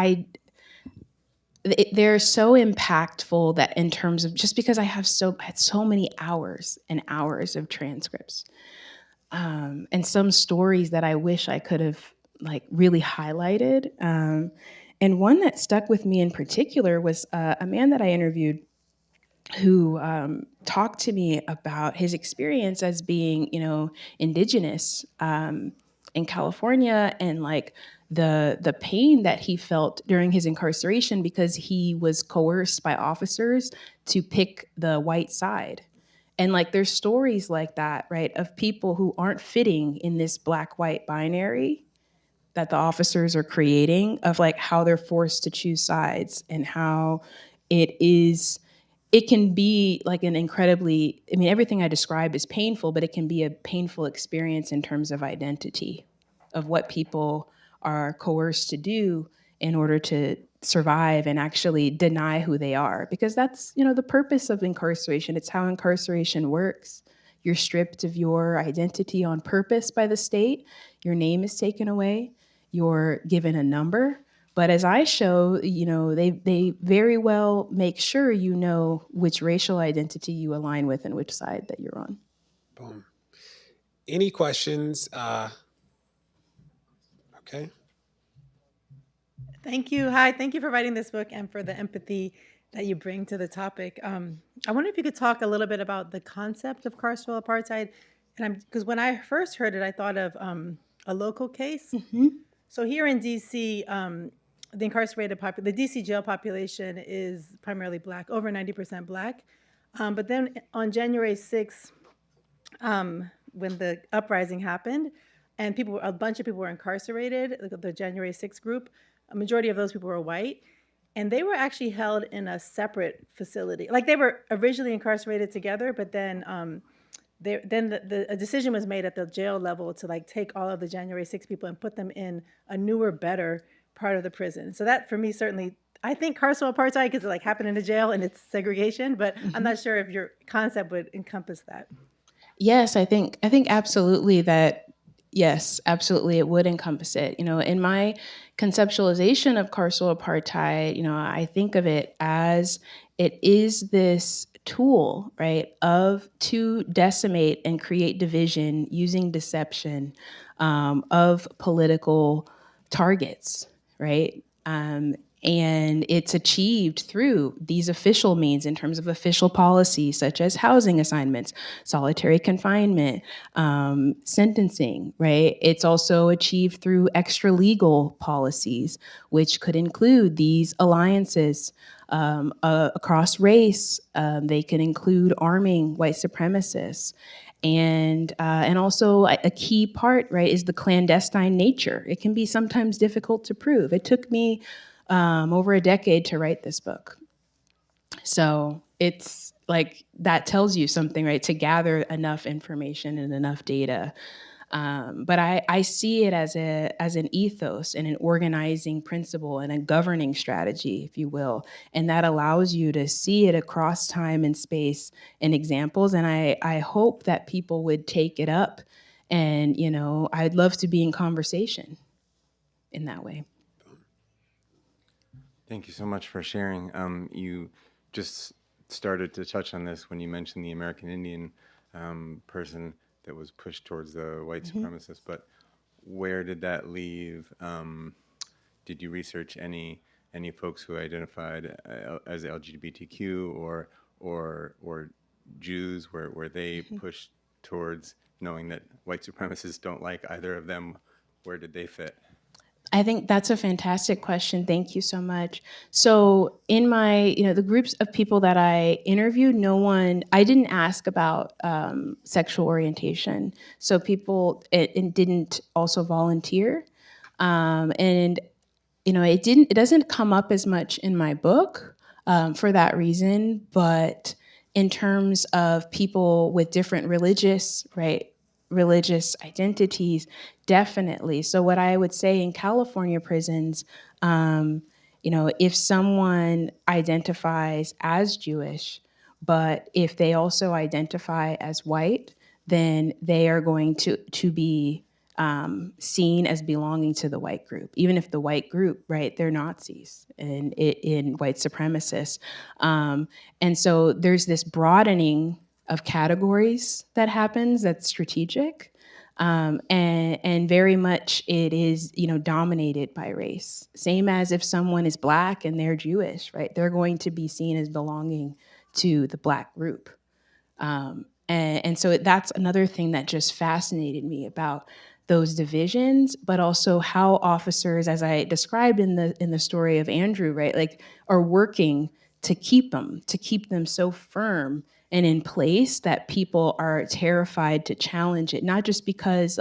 they're so impactful that in terms of, just because I had so many hours and hours of transcripts, and some stories that I wish I could have like really highlighted. And one that stuck with me in particular was a man that I interviewed who talked to me about his experience as being, indigenous in California, and like the pain that he felt during his incarceration because he was coerced by officers to pick the white side. And like there's stories like that, right, of people who aren't fitting in this black-white binary that the officers are creating, of like how they're forced to choose sides, and how it can be like an incredibly, I mean, everything I describe is painful, but it can be a painful experience in terms of identity, of what people are coerced to do in order to survive and actually deny who they are, because that's, the purpose of incarceration. It's how incarceration works. You're stripped of your identity on purpose by the state. Your name is taken away. You're given a number. But as I show, they very well make sure you know which racial identity you align with and which side that you're on. Boom. Any questions? Okay. Thank you. Hi, thank you for writing this book and for the empathy that you bring to the topic. I wonder if you could talk a little bit about the concept of carceral apartheid. And because when I first heard it, I thought of a local case. So here in DC, the the DC jail population is primarily Black, over 90% Black. But then on January 6th, when the uprising happened, and a bunch of people were incarcerated, the January 6th group, a majority of those people were white, and they were actually held in a separate facility. Like, they were originally incarcerated together, but then a decision was made at the jail level to take all of the January 6th people and put them in a newer, better part of the prison. So that, for me, certainly, I think carceral apartheid because it happened in a jail and it's segregation, but I'm not sure if your concept would encompass that. Yes, I think absolutely that. Yes, absolutely, it would encompass it. In my conceptualization of carceral apartheid, I think of it as it is this tool, right, to decimate and create division using deception of political targets, right? And it's achieved through these official means in terms of official policies such as housing assignments, solitary confinement, sentencing, right? It's also achieved through extralegal policies, which could include these alliances across race. They can include arming white supremacists. And also a key part, right, is the clandestine nature. It can be sometimes difficult to prove. It took me over a decade to write this book. So it's that tells you something, right, to gather enough information and enough data. But I see it as an ethos and an organizing principle and a governing strategy, if you will. And that allows you to see it across time and space in examples. And I hope that people would take it up. And, I'd love to be in conversation in that way. Thank you so much for sharing. You just started to touch on this when you mentioned the American Indian person that was pushed towards the white supremacist, but where did that leave? Did you research any folks who identified as LGBTQ or Jews? Were they pushed towards knowing that white supremacists don't like either of them? Where did they fit? I think that's a fantastic question. Thank you so much. So in my, the groups of people that I interviewed, I didn't ask about sexual orientation. So people it didn't also volunteer. And, it doesn't come up as much in my book for that reason. But in terms of people with different religious identities, definitely. So what I would say in California prisons, if someone identifies as Jewish, but if they also identify as white, then they are going to be seen as belonging to the white group, even if the white group, right, they're Nazis and in white supremacists. And so there's this broadening of categories that happens that's strategic. And very much it is, dominated by race. Same as if someone is Black and they're Jewish, right? They're going to be seen as belonging to the Black group. And so that's another thing that just fascinated me about those divisions, but also how officers, as I described in the story of Andrew, right, are working to keep them so firm and in place that people are terrified to challenge it. Not just because,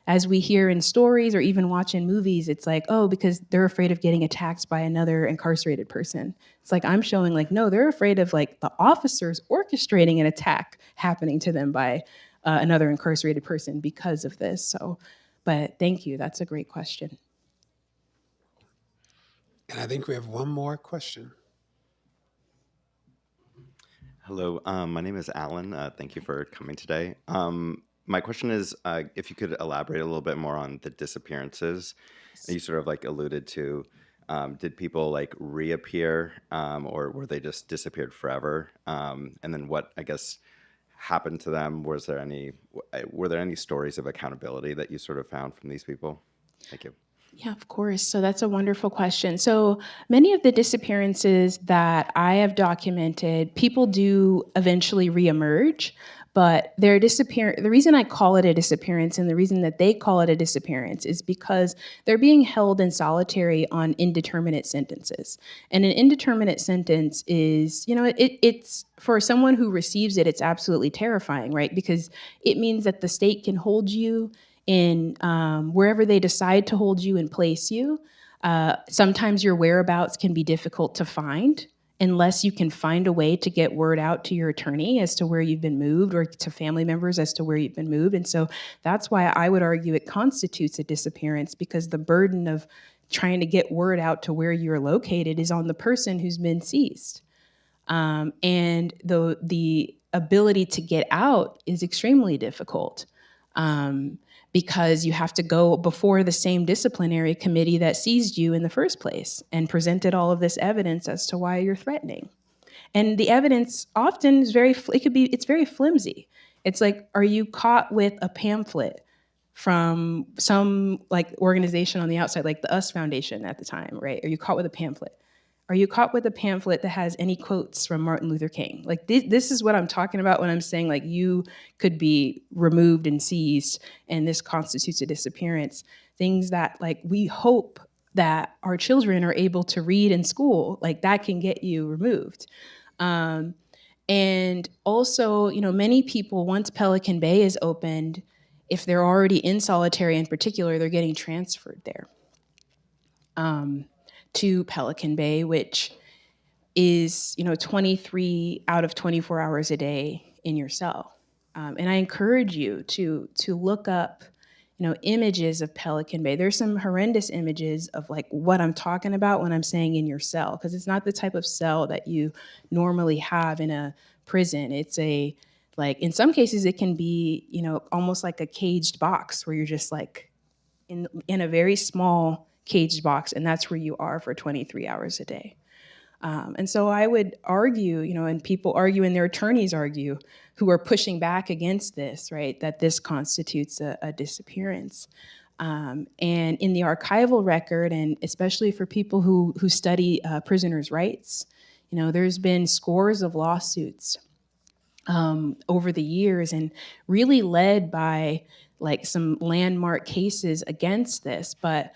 as we hear in stories or even watch in movies, it's because they're afraid of getting attacked by another incarcerated person. It's I'm showing no, they're afraid of the officers orchestrating an attack happening to them by another incarcerated person because of this. So, but thank you. That's a great question. And I think we have one more question. Hello, my name is Alan. Thank you for coming today. My question is, if you could elaborate a little bit more on the disappearances. You sort of like alluded to, did people like reappear, or were they just disappeared forever? And then what, I guess, happened to them? Were there any stories of accountability that you sort of found from these people? Thank you. Yeah, of course. So that's a wonderful question. So many of the disappearances that I have documented, people do eventually reemerge, but their the reason I call it a disappearance and the reason that they call it a disappearance is because they're being held in solitary on indeterminate sentences. And an indeterminate sentence is, it's for someone who receives it, it's absolutely terrifying, right? Because it means that the state can hold you in wherever they decide to hold you and place you. Sometimes your whereabouts can be difficult to find unless you can find a way to get word out to your attorney as to where you've been moved or to family members as to where you've been moved. And so that's why I would argue it constitutes a disappearance, because the burden of trying to get word out to where you're located is on the person who's been seized. And the ability to get out is extremely difficult. Because you have to go before the same disciplinary committee that seized you in the first place and presented all of this evidence as to why you're threatening. And the evidence often is it's very flimsy. It's like, are you caught with a pamphlet from some like organization on the outside, like the US Foundation at the time, right? Are you caught with a pamphlet? Are you caught with a pamphlet that has any quotes from Martin Luther King? Like this is what I'm talking about when I'm saying like you could be removed and seized and this constitutes a disappearance. Things that like we hope that our children are able to read in school, like that can get you removed. And also, many people, once Pelican Bay is opened, if they're already in solitary in particular, they're getting transferred there. To Pelican Bay, which is 23 out of 24 hours a day in your cell. And I encourage you to look up images of Pelican Bay. There's some horrendous images of like what I'm talking about when I'm saying in your cell, because it's not the type of cell that you normally have in a prison. It's in some cases it can be almost like a caged box where you're just like in a very small caged box, and that's where you are for 23 hours a day. And so I would argue, and people argue and their attorneys argue who are pushing back against this, right, that this constitutes a disappearance. And in the archival record, and especially for people who study prisoners' rights, there's been scores of lawsuits over the years, and really led by like some landmark cases against this. But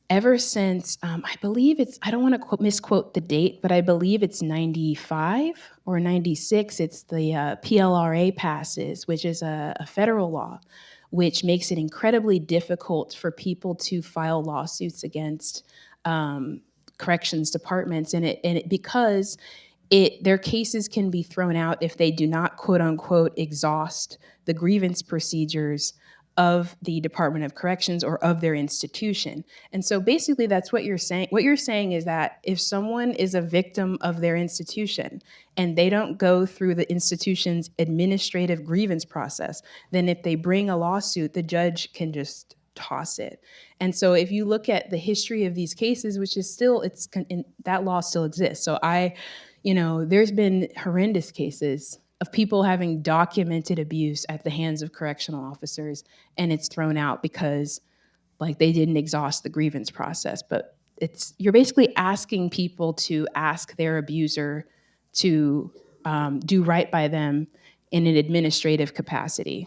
ever since, I believe I don't want to misquote the date, but I believe it's 95 or 96, it's the PLRA passes, which is a federal law, which makes it incredibly difficult for people to file lawsuits against corrections departments. Because their cases can be thrown out if they do not, quote unquote, exhaust the grievance procedures of the Department of Corrections or of their institution. And so basically that's what you're saying. What you're saying is that if someone is a victim of their institution and they don't go through the institution's administrative grievance process, then if they bring a lawsuit, the judge can just toss it. And so if you look at the history of these cases, which is still, that law still exists. So there's been horrendous cases of people having documented abuse at the hands of correctional officers, and it's thrown out because like they didn't exhaust the grievance process. But you're basically asking people to ask their abuser to do right by them in an administrative capacity,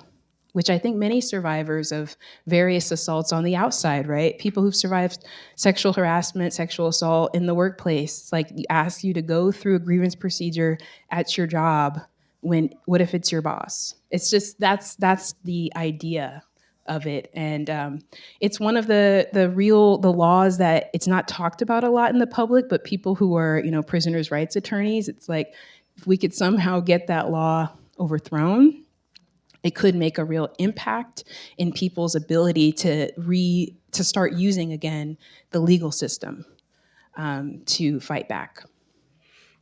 which I think many survivors of various assaults on the outside, right? People who've survived sexual harassment, sexual assault in the workplace, like ask you to go through a grievance procedure at your job. What if it's your boss? It's just that's the idea of it, and it's one of the laws that it's not talked about a lot in the public. But people who are prisoners' rights attorneys, it's like if we could somehow get that law overthrown, it could make a real impact in people's ability to start using again the legal system. to fight back.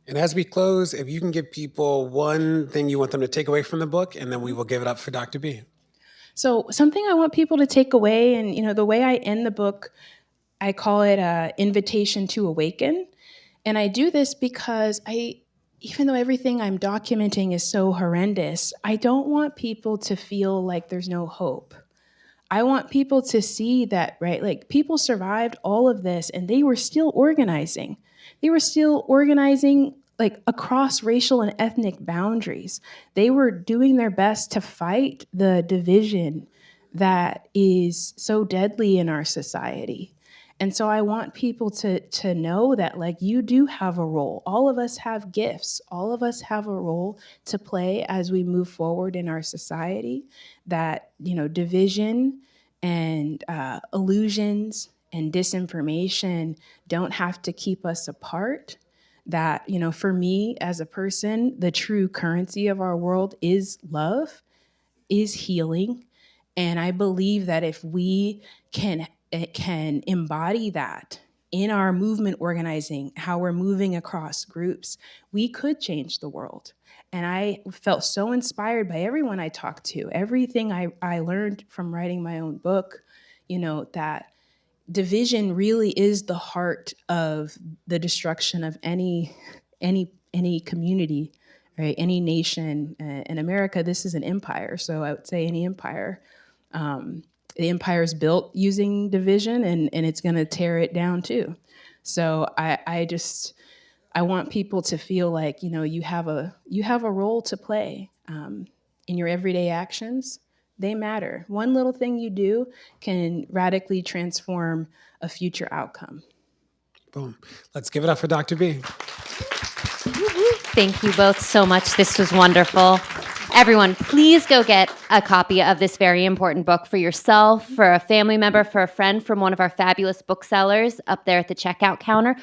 And as we close, if you can give people one thing you want them to take away from the book, and then we will give it up for Dr. B. So something I want people to take away, and the way I end the book, I call it an invitation to awaken. And I do this because even though everything I'm documenting is so horrendous, I don't want people to feel like there's no hope. I want people to see that, right? Like, people survived all of this and they were still organizing. They were still organizing like across racial and ethnic boundaries. They were doing their best to fight the division that is so deadly in our society. And so I want people to know that, like, you do have a role. All of us have gifts. All of us have a role to play as we move forward in our society. That, division and illusions and disinformation don't have to keep us apart. That, for me as a person, the true currency of our world is love, is healing. And I believe that if we can embody that in our movement organizing, how we're moving across groups, we could change the world. And I felt so inspired by everyone I talked to, everything I learned from writing my own book, that division really is the heart of the destruction of any community, right? Any nation. In America, this is an empire. So I would say any empire. The empire is built using division, and it's going to tear it down too. So I want people to feel like, you have a role to play in your everyday actions. They matter. One little thing you do can radically transform a future outcome. Boom. Let's give it up for Dr. B. Thank you both so much. This was wonderful. Everyone, please go get a copy of this very important book for yourself, for a family member, for a friend, from one of our fabulous booksellers up there at the checkout counter.